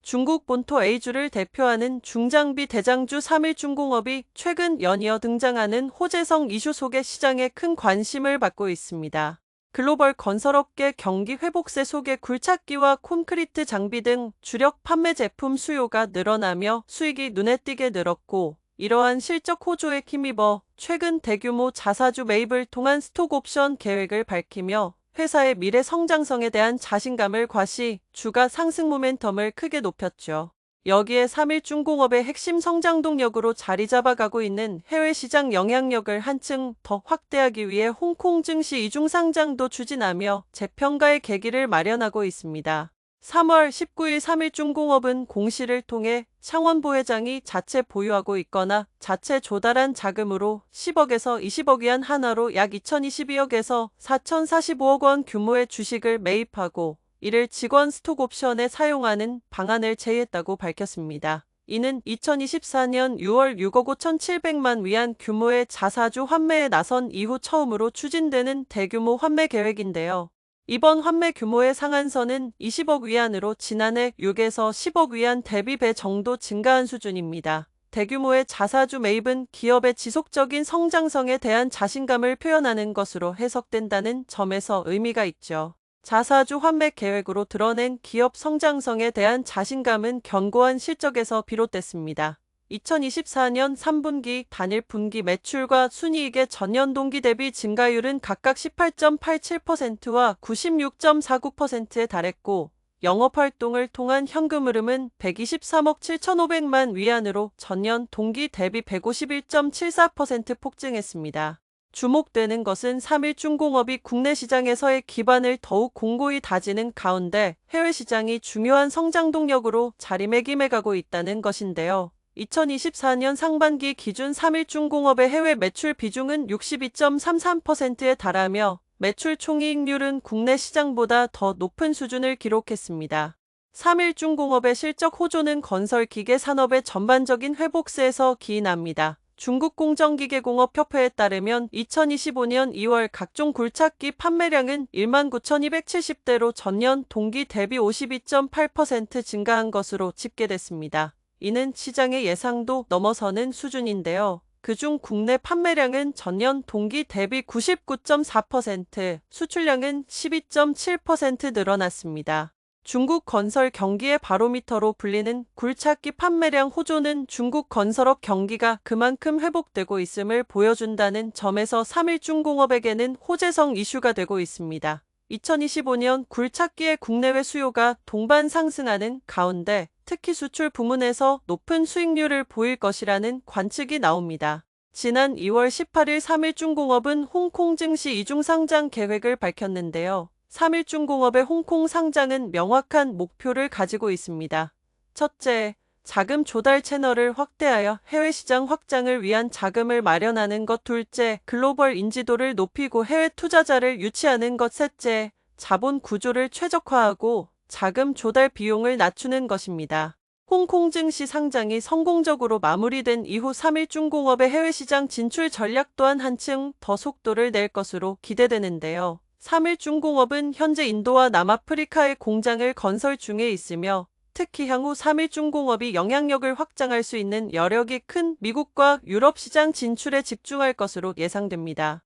중국 본토 A주를 대표하는 중장비 대장주 3일중공업이 최근 연이어 등장하는 호재성 이슈 속에 시장에 큰 관심을 받고 있습니다. 글로벌 건설업계 경기 회복세 속에 굴착기와 콘크리트 장비 등 주력 판매 제품 수요가 늘어나며 수익이 눈에 띄게 늘었고, 이러한 실적 호조에 힘입어 최근 대규모 자사주 매입을 통한 스톡옵션 계획을 밝히며 회사의 미래 성장성에 대한 자신감을 과시, 주가 상승 모멘텀을 크게 높였죠. 여기에 3일중공업의 핵심 성장 동력으로 자리 잡아가고 있는 해외 시장 영향력을 한층 더 확대하기 위해 홍콩 증시 이중 상장도 추진하며 재평가의 계기를 마련하고 있습니다. 3월 19일 3일중공업은 공시를 통해 창원 부회장이 자체 보유하고 있거나 자체 조달한 자금으로 10억에서 20억 위안 한화로 약 2022억에서 4045억 원 규모의 주식을 매입하고 이를 직원 스톡옵션에 사용하는 방안을 제의했다고 밝혔습니다. 이는 2024년 6월 6억 5,700만 위안 규모의 자사주 환매에 나선 이후 처음으로 추진되는 대규모 환매 계획인데요. 이번 환매 규모의 상한선은 20억 위안으로 지난해 6에서 10억 위안 대비 배 정도 증가한 수준입니다. 대규모의 자사주 매입은 기업의 지속적인 성장성에 대한 자신감을 표현하는 것으로 해석된다는 점에서 의미가 있죠. 자사주 환매 계획으로 드러낸 기업 성장성에 대한 자신감은 견고한 실적에서 비롯됐습니다. 2024년 3분기 단일 분기 매출과 순이익의 전년 동기 대비 증가율은 각각 18.87%와 96.49%에 달했고, 영업활동을 통한 현금 흐름은 123억 7,500만 위안으로 전년 동기 대비 151.74% 폭증했습니다. 주목되는 것은 3일중공업이 국내 시장에서의 기반을 더욱 공고히 다지는 가운데 해외 시장이 중요한 성장 동력으로 자리매김해가고 있다는 것인데요. 2024년 상반기 기준 3일중공업의 해외 매출 비중은 62.33%에 달하며 매출 총이익률은 국내 시장보다 더 높은 수준을 기록했습니다. 3일중공업의 실적 호조는 건설기계 산업의 전반적인 회복세에서 기인합니다. 중국공정기계공업협회에 따르면 2025년 2월 각종 굴착기 판매량은 19,270대로 전년 동기 대비 52.8% 증가한 것으로 집계됐습니다. 이는 시장의 예상도 넘어서는 수준인데요. 그중 국내 판매량은 전년 동기 대비 99.4%, 수출량은 12.7% 늘어났습니다. 중국 건설 경기의 바로미터로 불리는 굴착기 판매량 호조는 중국 건설업 경기가 그만큼 회복되고 있음을 보여준다는 점에서 3일중공업에게는 호재성 이슈가 되고 있습니다. 2025년 굴착기의 국내외 수요가 동반 상승하는 가운데 특히 수출 부문에서 높은 수익률을 보일 것이라는 관측이 나옵니다. 지난 2월 18일 3일중공업은 홍콩 증시 이중 상장 계획을 밝혔는데요. 3일중공업의 홍콩 상장은 명확한 목표를 가지고 있습니다. 첫째, 자금 조달 채널을 확대하여 해외 시장 확장을 위한 자금을 마련하는 것. 둘째, 글로벌 인지도를 높이고 해외 투자자를 유치하는 것. 셋째, 자본 구조를 최적화하고 자금 조달 비용을 낮추는 것입니다. 홍콩 증시 상장이 성공적으로 마무리된 이후 3일중공업의 해외 시장 진출 전략 또한 한층 더 속도를 낼 것으로 기대되는데요. 3일중공업은 현재 인도와 남아프리카의 공장을 건설 중에 있으며 특히 향후 3일중공업이 영향력을 확장할 수 있는 여력이 큰 미국과 유럽 시장 진출에 집중할 것으로 예상됩니다.